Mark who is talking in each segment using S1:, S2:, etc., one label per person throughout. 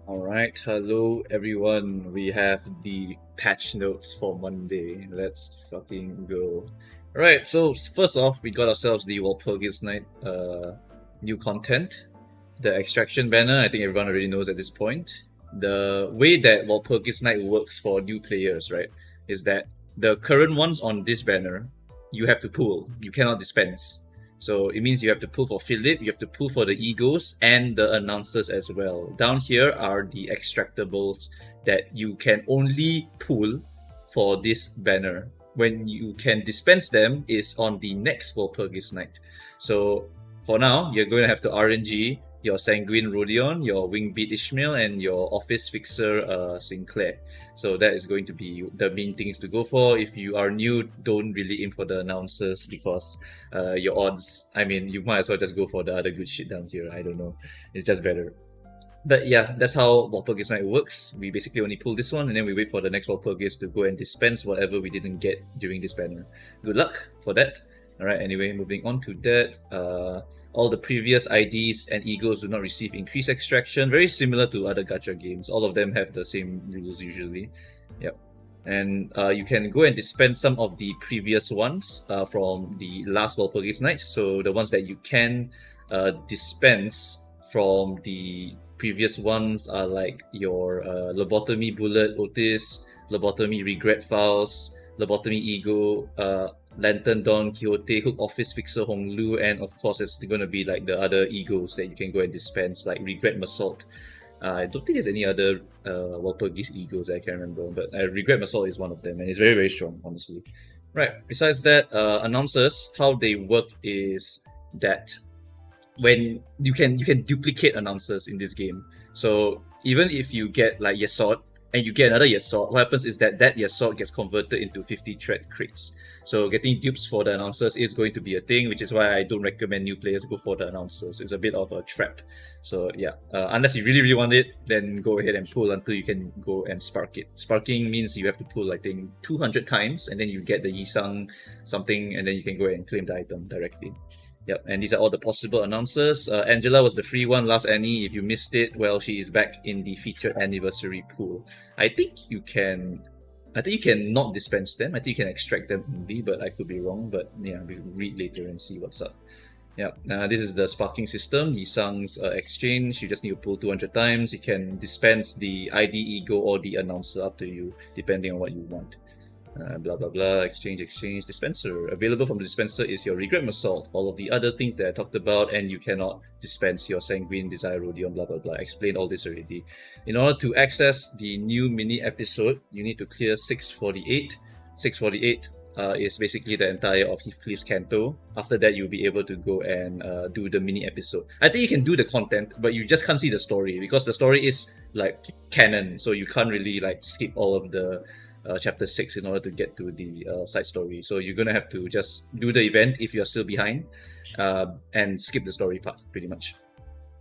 S1: Alright, hello everyone. We have the patch notes for Monday. Let's fucking go. Alright, so first off, we got ourselves the Walpurgis Night new content. The extraction banner, I think everyone already knows at this point. The way that Walpurgis Night works for new players, right, is that the current ones on this banner, you have to pull. You cannot dispense. So it means you have to pull for Philip, you have to pull for the egos and the announcers as well. Down here are the extractables that you can only pull for this banner. When you can dispense them is on the next Walpurgis Night. So for now, you're going to have to RNG your Sanguine Rodion, your Wingbeat Ishmael, and your Office Fixer Sinclair. So that is going to be the main things to go for. If you are new, don't really aim for the announcers because your odds, I mean, you might as well just go for the other good shit down here. I don't know. It's just better. But yeah, that's how Walpurgis Night works. We basically only pull this one and then we wait for the next Walpurgis to go and dispense whatever we didn't get during this banner. Good luck for that. Alright, anyway, moving on to that. All the previous IDs and egos do not receive increased extraction. Very similar to other gacha games. All of them have the same rules usually. Yep. And you can go and dispense some of the previous ones from the last Walpurgis Night. So the ones that you can dispense from the previous ones are like your Lobotomy Bullet Otis, Lobotomy Regret Files, Lobotomy Ego, Lantern Don Quixote, Hook Office Fixer Hong Lu, and of course it's going to be like the other egos that you can go and dispense, like Regret Massault. I don't think there's any other Walpurgis egos I can remember, but Regret Massault is one of them, and it's very, very strong, honestly. Right, besides that, announcers, how they work is that when you can duplicate announcers in this game. So even if you get like Yesod and you get another Yesod, what happens is that Yesod gets converted into 50 thread crates. So getting dupes for the announcers is going to be a thing, which is why I don't recommend new players go for the announcers. It's a bit of a trap. So yeah, unless you really, really want it, then go ahead and pull until you can go and spark it. Sparking means you have to pull, I think, 200 times, and then you get the Yisang something, and then you can go and claim the item directly. Yep, and these are all the possible announcers. Angela was the free one, last Annie. If you missed it, well, she is back in the featured anniversary pool. I think you can not dispense them. I think you can extract them only, but I could be wrong. But yeah, we'll read later and see what's up. Yeah, this is the sparking system, Yisang's exchange. You just need to pull 200 times. You can dispense the ID ego or the announcer, up to you, depending on what you want. Blah blah blah, exchange, dispenser. Available from the dispenser is your Regret Massault, all of the other things that I talked about, and you cannot dispense your Sanguine Desire Rodion, blah blah blah. I explained all this already. In order to access the new mini episode, you need to clear 648. 648 is basically the entire of Heathcliff's Canto. After that, you'll be able to go and do the mini episode. I think you can do the content, but you just can't see the story because the story is like canon, so you can't really like skip all of the chapter 6 in order to get to the side story. So you're gonna have to just do the event if you're still behind and skip the story part, pretty much.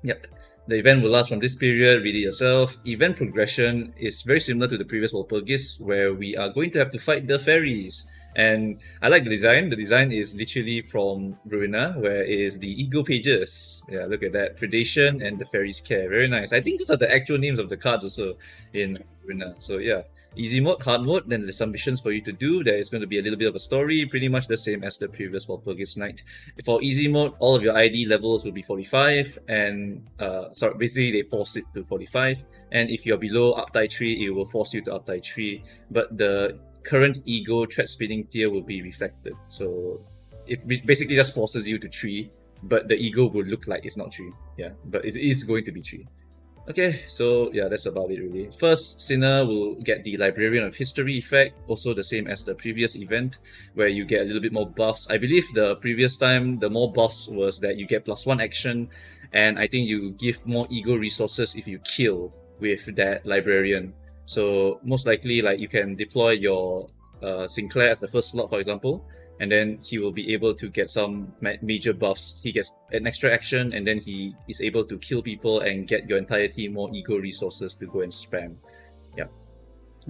S1: Yep. The event will last from this period, read it yourself. Event progression is very similar to the previous Walpurgis, where we are going to have to fight the fairies. And I like the design. The design is literally from Ruina, where it is the ego pages. Yeah, look at that. Predation and the Fairies Care. Very nice. I think those are the actual names of the cards also in Ruina. So yeah. Easy mode, hard mode, then there's some missions for you to do. There is going to be a little bit of a story, pretty much the same as the previous Walpurgis Night. For easy mode, all of your ID levels will be 45, and basically they force it to 45. And if you're below Uptie 3, it will force you to Uptie 3. But the current ego thread spinning tier will be reflected. So it basically just forces you to 3, but the ego will look like it's not 3. Yeah, but it is going to be 3. Okay, so yeah, that's about it really. First, Sinner will get the Librarian of History effect, also the same as the previous event, where you get a little bit more buffs. I believe the previous time, the more buffs was that you get +1 action, and I think you give more ego resources if you kill with that Librarian. So most likely, like, you can deploy your Sinclair as the first slot, for example, and then he will be able to get some major buffs. He gets an extra action, and then he is able to kill people and get your entire team more ego resources to go and spam. Yeah.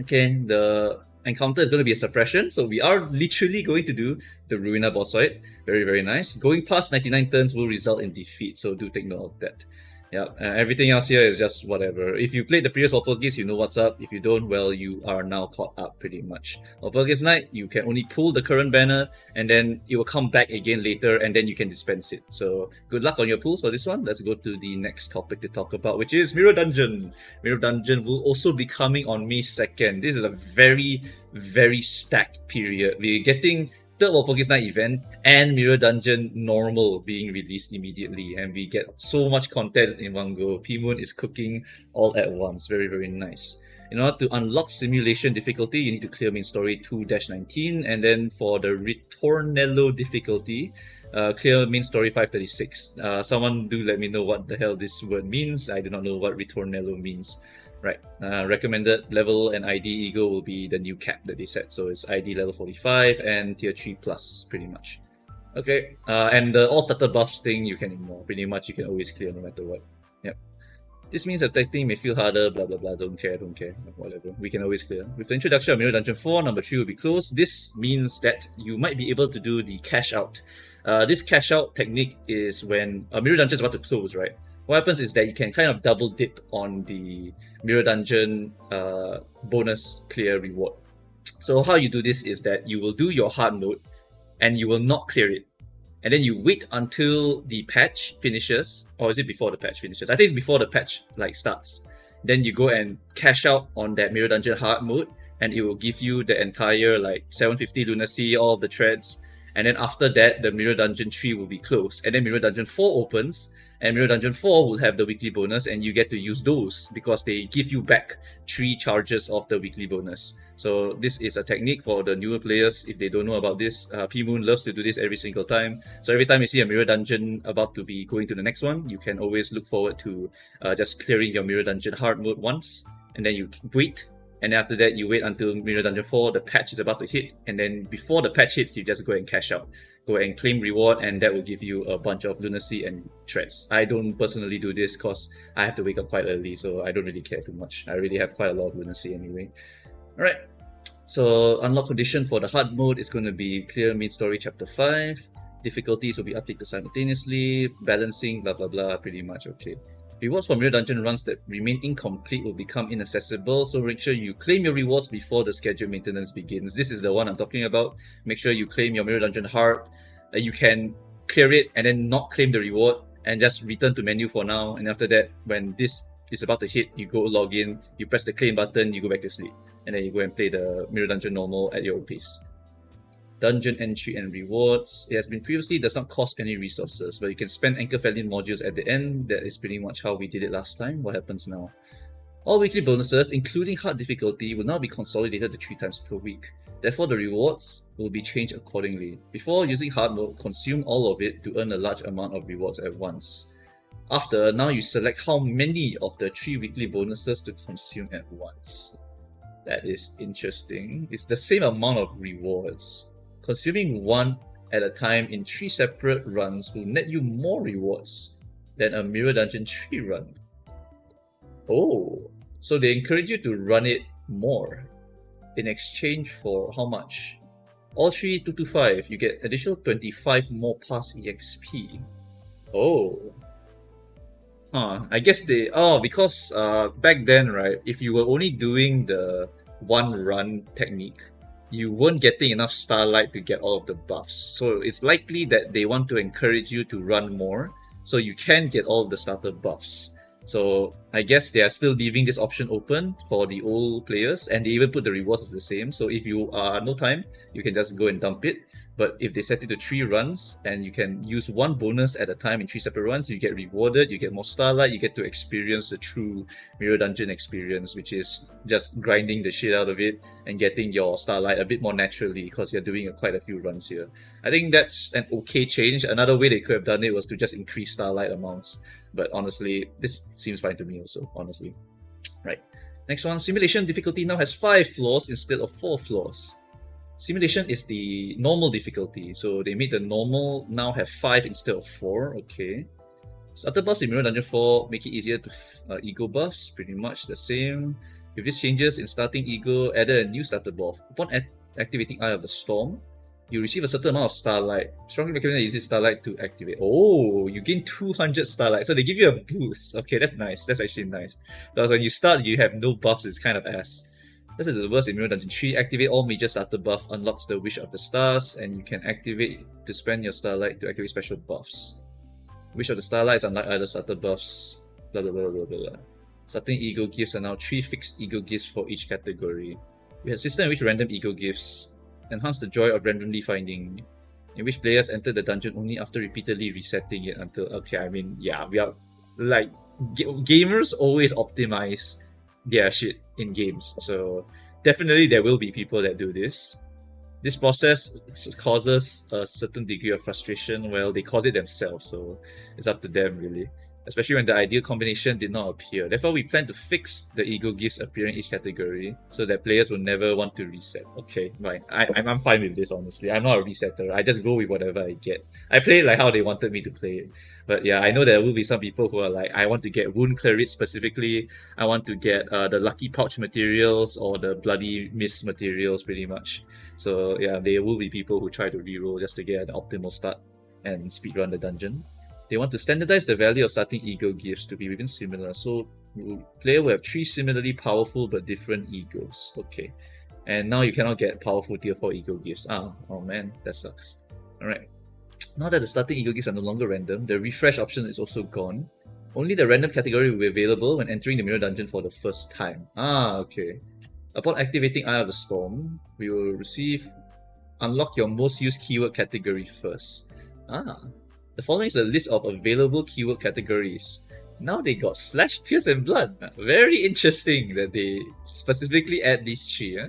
S1: Okay, the encounter is going to be a suppression, so we are literally going to do the Ruina boss fight. Very, very nice. Going past 99 turns will result in defeat, so do take note of that. Yeah, everything else here is just whatever. If you played the previous Walpurgis, you know what's up. If you don't, well, you are now caught up pretty much. Walpurgis Night, you can only pull the current banner, and then it will come back again later, and then you can dispense it. So good luck on your pulls for this one. Let's go to the next topic to talk about, which is Mirror Dungeon. Mirror Dungeon will also be coming on May 2nd. This is a very, very stacked period. We're getting third Walpurgis Night event and Mirror Dungeon normal being released immediately, and we get so much content in one go. P-Moon is cooking all at once. Very, very nice. In order to unlock simulation difficulty, you need to clear main story 2-19, and then for the Ritornello difficulty, clear main story 536. Someone do let me know what the hell this word means. I do not know what Ritornello means. Right. Recommended level and ID ego will be the new cap that they set. So it's ID level 45 and tier 3 plus, pretty much. Okay. And the all starter buffs thing you can ignore. Pretty much you can always clear no matter what. Yep. This means attacking may feel harder, blah blah blah. Don't care. Whatever. We can always clear. With the introduction of Mirror Dungeon 4, number 3 will be closed. This means that you might be able to do the cash out. This cash out technique is when a Mirror Dungeon is about to close, right? What happens is that you can kind of double dip on the Mirror Dungeon bonus clear reward. So how you do this is that you will do your hard mode and you will not clear it. And then you wait until the patch finishes, or is it before the patch finishes? I think it's before the patch starts. Then you go and cash out on that Mirror Dungeon hard mode, and it will give you the entire 750 lunacy, all of the threads. And then after that, the Mirror Dungeon 3 will be closed. And then Mirror Dungeon 4 opens, and Mirror Dungeon 4 will have the weekly bonus, and you get to use those because they give you back 3 charges of the weekly bonus. So this is a technique for the newer players. If they don't know about this, P-Moon loves to do this every single time. So every time you see a Mirror Dungeon about to be going to the next one, you can always look forward to just clearing your Mirror Dungeon hard mode once, and then you wait. And after that, you wait until Mirror Dungeon 4, the patch is about to hit, and then before the patch hits, you just go and cash out. Go and claim reward, and that will give you a bunch of lunacy and threads. I don't personally do this because I have to wake up quite early, so I don't really care too much. I already have quite a lot of lunacy anyway. Alright, so unlock condition for the hard mode is going to be clear main story chapter 5. Difficulties will be updated simultaneously, balancing, blah blah blah, pretty much okay. Rewards for Mirror Dungeon runs that remain incomplete will become inaccessible, so make sure you claim your rewards before the scheduled maintenance begins. This is the one I'm talking about. Make sure you claim your Mirror Dungeon heart. You can clear it and then not claim the reward and just return to menu for now. And after that, when this is about to hit, you go log in, you press the claim button, you go back to sleep. And then you go and play the Mirror Dungeon normal at your own pace. Dungeon entry and rewards. It has been previously does not cost any resources, but you can spend Anchor Felin modules at the end. That is pretty much how we did it last time. What happens now? All weekly bonuses, including hard difficulty, will now be consolidated to 3 times per week. Therefore, the rewards will be changed accordingly. Before using hard mode, consume all of it to earn a large amount of rewards at once. After, now you select how many of the 3 weekly bonuses to consume at once. That is interesting. It's the same amount of rewards. Consuming 1 at a time in 3 separate runs will net you more rewards than a Mirror Dungeon 3 run. Oh, so they encourage you to run it more in exchange for how much? All 3 225, you get additional 25 more pass EXP. Oh. I guess they... Oh, because back then, right, if you were only doing the 1 run technique, you weren't getting enough Starlight to get all of the buffs. So it's likely that they want to encourage you to run more so you can get all of the starter buffs. So I guess they are still leaving this option open for the old players, and they even put the rewards as the same. So if you are no time, you can just go and dump it. But if they set it to 3 runs and you can use 1 bonus at a time in 3 separate runs, you get rewarded, you get more Starlight, you get to experience the true Mirror Dungeon experience, which is just grinding the shit out of it and getting your Starlight a bit more naturally because you're doing quite a few runs here. I think that's an okay change. Another way they could have done it was to just increase Starlight amounts. But honestly, this seems fine to me also, honestly. Right. Next one, simulation difficulty now has 5 floors instead of 4 floors. Simulation is the normal difficulty, so they made the normal now have 5 instead of 4, okay. Starter buffs in Mirror Dungeon 4 make it easier to ego buffs, pretty much the same. With these changes in starting ego, added a new starter buff. Upon activating Eye of the Storm, You receive a certain amount of Starlight. Strongly recommend using Starlight to activate. Oh, you gain 200 Starlight. So they give you a boost. Okay, that's nice. That's actually nice. Because when you start, you have no buffs. It's kind of ass. This is the worst in Mirror Dungeon 3. Activate all major starter buff, unlocks the Wish of the Stars, and you can activate to spend your Starlight to activate special buffs. Wish of the Starlight is unlike other starter buffs. Blah blah blah blah blah. Starting ego gifts are now 3 fixed ego gifts for each category. We have a system in which random ego gifts enhance the joy of randomly finding, in which players enter the dungeon only after repeatedly resetting it until. Okay, I mean, yeah, we are like gamers always optimize their shit in games, so definitely there will be people that do this. This process causes a certain degree of frustration. Well, they cause it themselves, so it's up to them really. Especially when the ideal combination did not appear. Therefore, we plan to fix the ego gifts appearing in each category so that players will never want to reset. Okay, right. I'm fine with this, honestly. I'm not a resetter. I just go with whatever I get. I play it like how they wanted me to play it. But yeah, I know there will be some people who are like, I want to get Wound Claret specifically. I want to get the Lucky Pouch materials or the Bloody Mist materials, pretty much. So yeah, there will be people who try to reroll just to get an optimal start and speedrun the dungeon. They want to standardize the value of starting ego gifts to be within similar. So player will have 3 similarly powerful but different egos. Okay. And now you cannot get powerful tier 4 ego gifts. Oh man, that sucks. Alright. Now that the starting ego gifts are no longer random, the refresh option is also gone. Only the random category will be available when entering the Mirror Dungeon for the first time. Okay. Upon activating Eye of the Storm, we will unlock your most used keyword category first. The following is a list of available keyword categories. Now they got Slash, Pierce, and Blood. Very interesting that they specifically add these 3.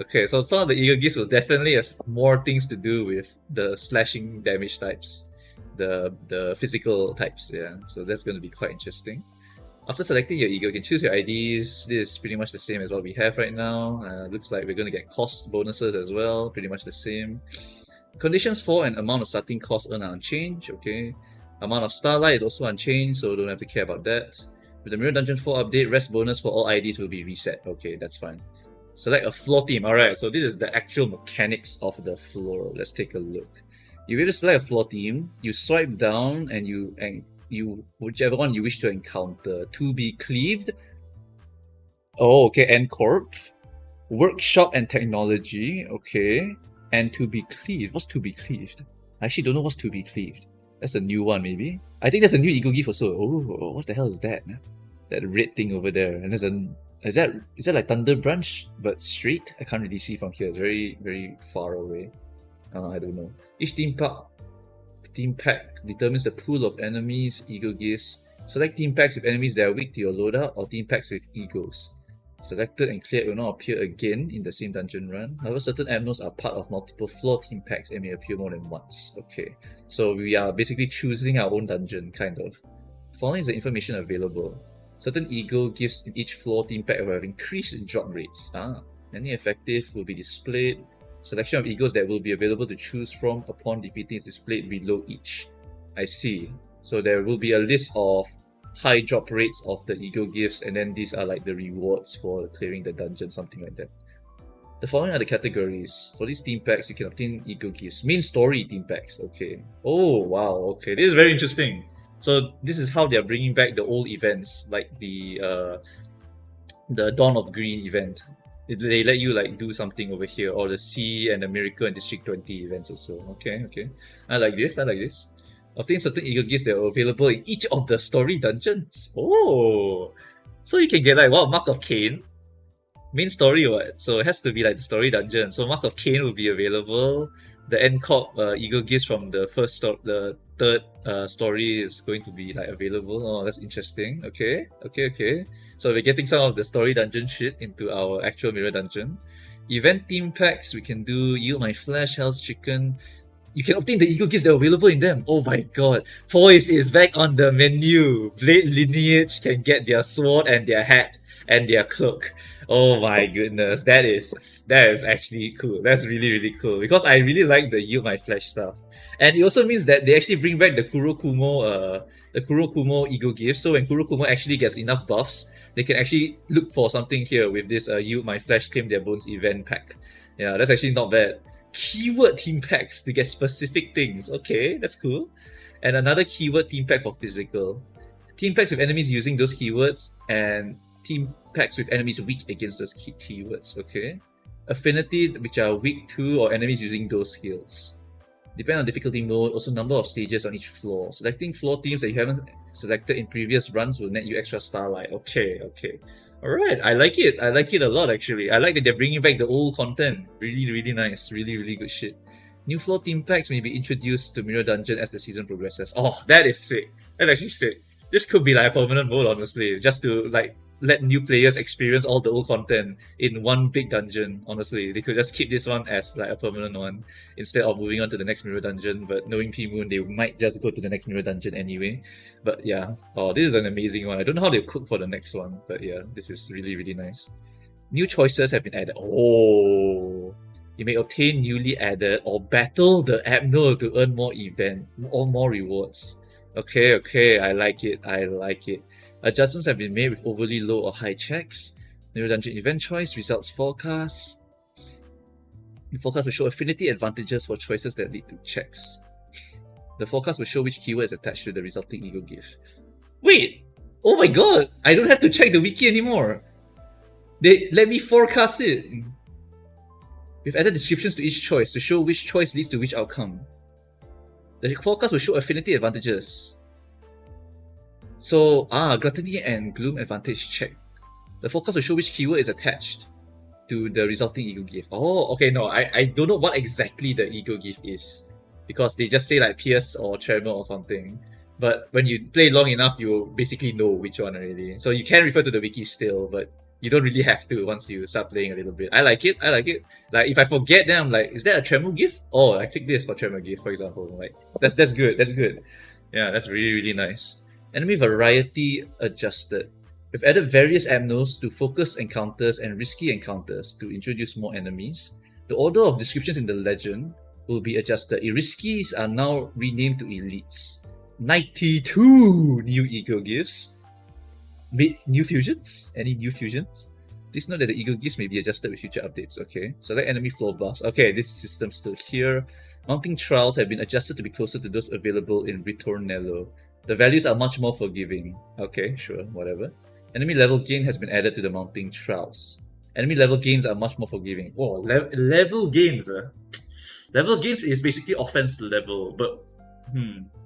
S1: Okay, so some of the ego gifts will definitely have more things to do with the slashing damage types, the physical types. Yeah, so that's going to be quite interesting. After selecting your ego, you can choose your IDs. This is pretty much the same as what we have right now. Looks like we're going to get cost bonuses as well. Pretty much the same. Conditions for and amount of starting cost earned are unchanged. Okay. Amount of Starlight is also unchanged, so don't have to care about that. With the Mirror Dungeon 4 update, rest bonus for all IDs will be reset. Okay, that's fine. Select a floor team. Alright, so this is the actual mechanics of the floor. Let's take a look. You will select a floor team, you swipe down and you whichever one you wish to encounter. To be cleaved. Oh, okay, and Corp. Workshop and technology. Okay. And to be cleaved. What's to be cleaved? I actually don't know what's to be cleaved. That's a new one, maybe. I think there's a new ego gift also. Oh, what the hell is that? That red thing over there. And there's is that like Thunder Branch but straight? I can't really see from here. It's very, very far away. I don't know. Each team pack determines the pool of enemies, ego gifts. Select team packs with enemies that are weak to your loadout or team packs with egos. Selected and cleared will not appear again in the same dungeon run. However, certain Abnos are part of multiple floor team packs and may appear more than once. Okay, so we are basically choosing our own dungeon, kind of. Following is the information available. Certain ego gifts in each floor team pack will have increased drop rates. Any effective will be displayed. Selection of egos that will be available to choose from upon defeating is displayed below each. I see. So there will be a list of high drop rates of the ego gifts, and then these are like the rewards for clearing the dungeon, something like that. The following are the categories. For these team packs, you can obtain ego gifts. Main story team packs. Okay. Oh wow. Okay, this is very interesting. So this is how they are bringing back the old events, like the Dawn of Green event. They let you like do something over here, or the Sea and the Miracle and District 20 events also. Okay. I like this. Obtain certain ego gifts that are available in each of the story dungeons. Oh, so you can get like Mark of Cain, main story what? So it has to be like the story dungeon. So Mark of Cain will be available. The NCOP ego gifts from the the third story is going to be like available. Oh, that's interesting. Okay. So we're getting some of the story dungeon shit into our actual mirror dungeon. Event team packs, we can do Yield My Flesh, Hell's Chicken. You can obtain the ego gifts that are available in them. Oh my god. Poise is back on the menu. Blade Lineage can get their sword and their hat and their cloak. Oh my goodness. That is actually cool. That's really, really cool. Because I really like the Yield My Flesh stuff. And it also means that they actually bring back the Kurokumo ego gift. So when Kurokumo actually gets enough buffs, they can actually look for something here with this Yield My Flesh, Claim Their Bones event pack. Yeah, that's actually not bad. keyword team packs to get specific things. Okay, that's cool. And another keyword team pack for physical. Team packs with enemies using those keywords, and team packs with enemies weak against those keywords. Okay. Affinity, which are weak to or enemies using those skills. Depending on difficulty mode, also number of stages on each floor. Selecting floor teams that you haven't selected in previous runs will net you extra Starlight. Okay, okay. Alright, I like it. I like it a lot actually. I like that they're bringing back the old content. Really, really nice. Really, really good shit. New floor team packs may be introduced to Mirror Dungeon as the season progresses. Oh, that is sick. That's actually sick. This could be like a permanent mode, honestly. Just to like let new players experience all the old content in one big dungeon. Honestly, they could just keep this one as like a permanent one instead of moving on to the next mirror dungeon. But knowing P-Moon, they might just go to the next mirror dungeon anyway. But yeah, oh, this is an amazing one. I don't know how they cook for the next one, but yeah, this is really, really nice. New choices have been added. Oh, you may obtain newly added or battle the Abno to earn more event or more rewards. Okay, okay, I like it. I like it. Adjustments have been made with overly low or high checks. Mirror Dungeon event choice, results forecast. The forecast will show affinity advantages for choices that lead to checks. The forecast will show which keyword is attached to the resulting ego gift. Wait! Oh my god! I don't have to check the wiki anymore! They let me forecast it! We've added descriptions to each choice to show which choice leads to which outcome. The forecast will show affinity advantages. So, Gluttony and Gloom advantage check. The forecast will show which keyword is attached to the resulting ego gift. Oh, okay, no, I don't know what exactly the ego gift is. Because they just say like Pierce or Tremor or something. But when you play long enough, you basically know which one already. So you can refer to the wiki still, but you don't really have to once you start playing a little bit. I like it, I like it. Like, if I forget, then I'm like, is that a Tremor gift? Oh, I click this for Tremor gift, for example. Like, that's good, that's good. Yeah, that's really, really nice. Enemy variety adjusted. We've added various Abnos to focus encounters and risky encounters to introduce more enemies. The order of descriptions in the legend will be adjusted. Riskies are now renamed to elites. 92 new ego gifts. New fusions? Any new fusions? Please note that the ego gifts may be adjusted with future updates. Okay. Select enemy floor buffs. Okay, this system's still here. Mounting trials have been adjusted to be closer to those available in Ritornello. The values are much more forgiving. Okay, sure, whatever. Enemy level gain has been added to the mounting trials. Enemy level gains are much more forgiving. Whoa, level gains. Level gains is basically offense level, but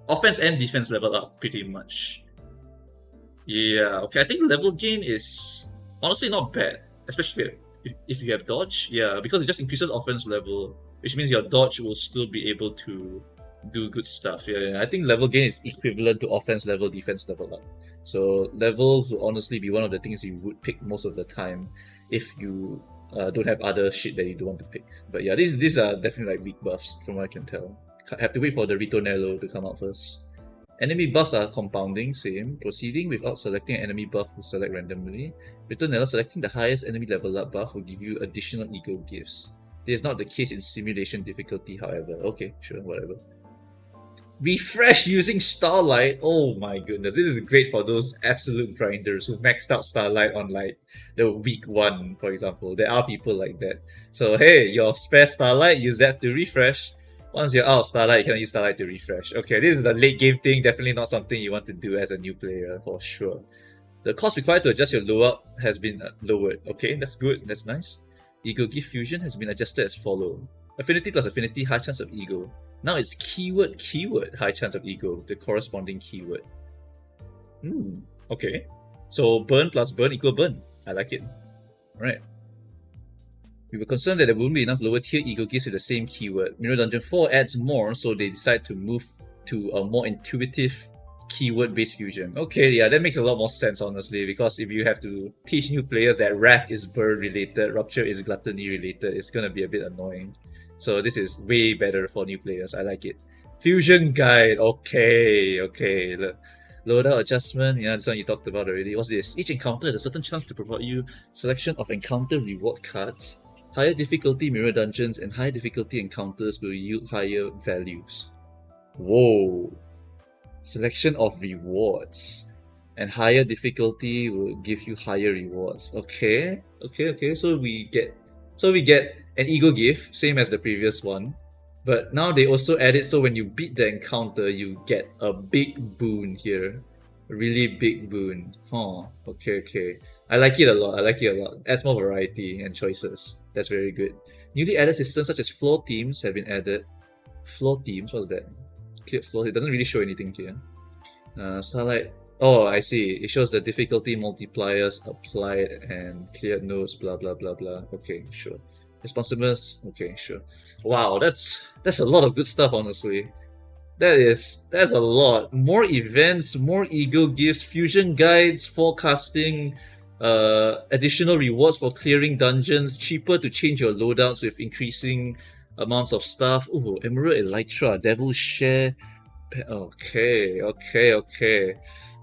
S1: offense and defense level up pretty much. Yeah, okay, I think level gain is honestly not bad, especially if you have dodge. Yeah, because it just increases offense level, which means your dodge will still be able to do good stuff. Yeah, I think level gain is equivalent to offense level, defense level up. So levels will honestly be one of the things you would pick most of the time if you don't have other shit that you don't want to pick. But yeah, these are definitely like weak buffs from what I can tell. Have to wait for the Ritornello to come out first. Enemy buffs are compounding, same. Proceeding without selecting an enemy buff will select randomly. Ritornello, selecting the highest enemy level up buff will give you additional ego gifts. This is not the case in simulation difficulty, however. Okay, sure, whatever. Refresh using Starlight. Oh my goodness, this is great for those absolute grinders who maxed out Starlight on like the week 1, for example. There are people like that. So hey, your spare Starlight, use that to refresh. Once you're out of Starlight, you can use Starlight to refresh. Okay, this is the late game thing, definitely not something you want to do as a new player, for sure. The cost required to adjust your low up has been lowered. Okay, that's good, that's nice. Ego Gift Fusion has been adjusted as follow. Affinity plus affinity, high chance of ego. Now it's keyword, high chance of ego with the corresponding keyword. Okay. So burn plus burn equal burn. I like it. Alright. We were concerned that there wouldn't be enough lower tier ego gifts with the same keyword. Mirror Dungeon 4 adds more, so they decide to move to a more intuitive keyword-based fusion. Okay, yeah, that makes a lot more sense, honestly, because if you have to teach new players that Wrath is burn related, Rupture is gluttony related, it's gonna be a bit annoying. So this is way better for new players. I like it. Fusion guide. Okay. Loadout adjustment. Yeah, this one you talked about already. What's this? Each encounter has a certain chance to provide you selection of encounter reward cards. Higher difficulty mirror dungeons and higher difficulty encounters will yield higher values. Whoa. Selection of rewards. And higher difficulty will give you higher rewards. Okay. So we get So we get an ego gift, same as the previous one. But now they also added so when you beat the encounter, you get a big boon here. A really big boon. Huh. Okay, okay. I like it a lot. I like it a lot. Adds more variety and choices. That's very good. Newly added systems such as floor teams have been added. Floor teams? What's that? Cleared floor. It doesn't really show anything here. Starlight. Oh, I see. It shows the difficulty multipliers applied and cleared nodes, blah blah blah blah. Okay, sure. Responsiveness. Okay, sure. Wow, that's a lot of good stuff, honestly. That's a lot. More events, more ego gifts, fusion guides, forecasting, additional rewards for clearing dungeons, cheaper to change your loadouts with increasing amounts of stuff. Ooh, Emerald Elytra, Devil's Share. Okay, okay, okay.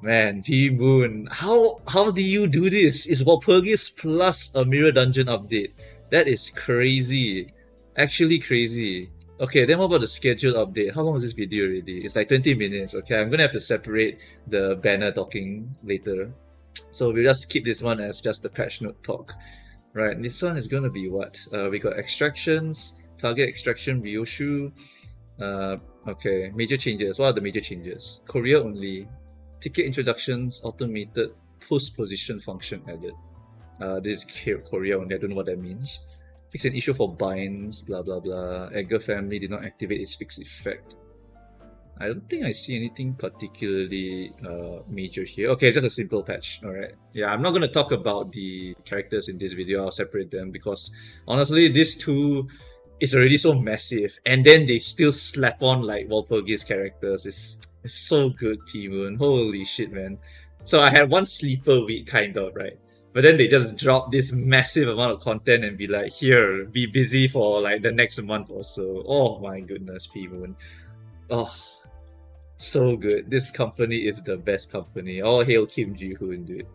S1: Man, P-Moon, how do you do this? It's Walpurgis plus a Mirror Dungeon update. That is crazy. Actually crazy. Okay, then what about the schedule update? How long is this video already? It's like 20 minutes. Okay, I'm gonna have to separate the banner talking later. So we'll just keep this one as just the patch note talk. Right, this one is gonna be what? We got extractions, target extraction, Ryoshu. Okay, major changes. What are the major changes? Korea only. Ticket introductions, automated post position function added. This is Korea only. I don't know what that means. Fix an issue for binds, blah blah blah. Edgar family did not activate its fixed effect. I don't think I see anything particularly major here. Okay, just a simple patch. Alright. Yeah, I'm not going to talk about the characters in this video. I'll separate them because honestly, this two is already so massive. And then they still slap on like Walpurgis characters. It's so good, P-Moon. Holy shit, man. So I had one sleeper week, kind of, right? But then they just drop this massive amount of content and be like, here, be busy for like the next month or so. Oh my goodness, P-Moon. Oh, so good. This company is the best company. All hail Kim Ji-hoon, dude.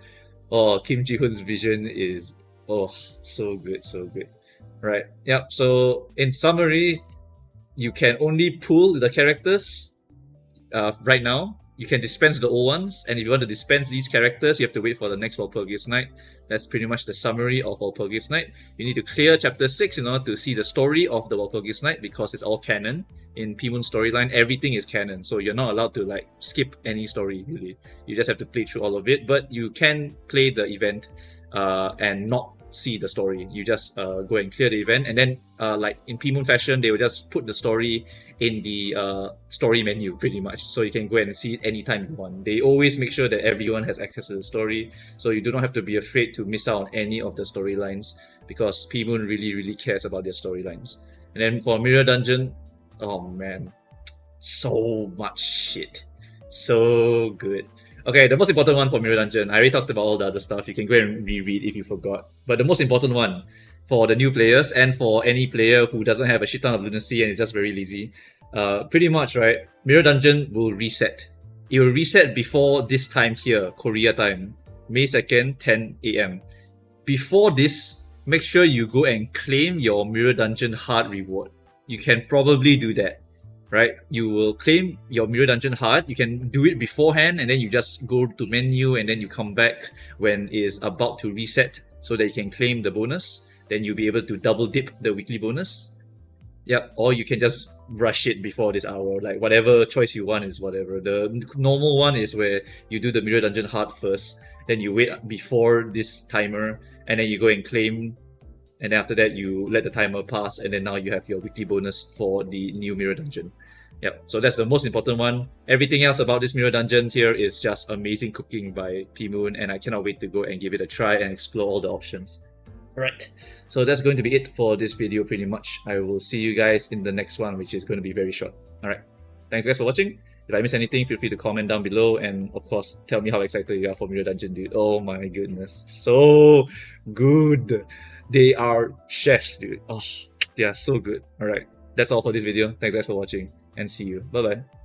S1: Oh, Kim Ji-hoon's vision is, oh, so good, so good. Right, yep. So in summary, you can only pull the characters right now. You can dispense the old ones, and if you want to dispense these characters, you have to wait for the next Walpurgis Night. That's pretty much the summary of Walpurgis Night. You need to clear Chapter 6 in order to see the story of the Walpurgis Night because it's all canon. In P-Moon's storyline, everything is canon, so you're not allowed to like skip any story, really. You just have to play through all of it, but you can play the event and not see the story. You just go and clear the event, and then like in P-Moon fashion, they will just put the story in the story menu pretty much, so you can go and see it anytime you want. They always make sure that everyone has access to the story, so you do not have to be afraid to miss out on any of the storylines because P-Moon really cares about their storylines. And then for Mirror Dungeon, oh man, so much shit, so good. Okay, the most important one for Mirror Dungeon, I already talked about all the other stuff. You can go and reread if you forgot. But the most important one for the new players and for any player who doesn't have a shit ton of lunacy and is just very lazy, pretty much, right? Mirror Dungeon will reset. It will reset before this time here, Korea time, May 2nd, 10 AM. Before this, make sure you go and claim your Mirror Dungeon hard reward. You can probably do that. Right, you will claim your Mirror Dungeon hard. You can do it beforehand, and then you just go to menu, and then you come back when it is about to reset, so that you can claim the bonus. Then you'll be able to double dip the weekly bonus. Yep, or you can just rush it before this hour. Like whatever choice you want is whatever. The normal one is where you do the Mirror Dungeon hard first, then you wait before this timer, and then you go and claim. And then after that, you let the timer pass, and then now you have your weekly bonus for the new Mirror Dungeon. Yep, so that's the most important one. Everything else about this Mirror Dungeon here is just amazing cooking by P-Moon, and I cannot wait to go and give it a try and explore all the options. Alright, so that's going to be it for this video pretty much. I will see you guys in the next one, which is going to be very short. Alright, thanks guys for watching. If I miss anything, feel free to comment down below, and of course, tell me how excited you are for Mirror Dungeon, dude. Oh my goodness, so good. They are chefs, dude. Oh, they are so good. Alright, that's all for this video. Thanks guys for watching, and see you. Bye bye.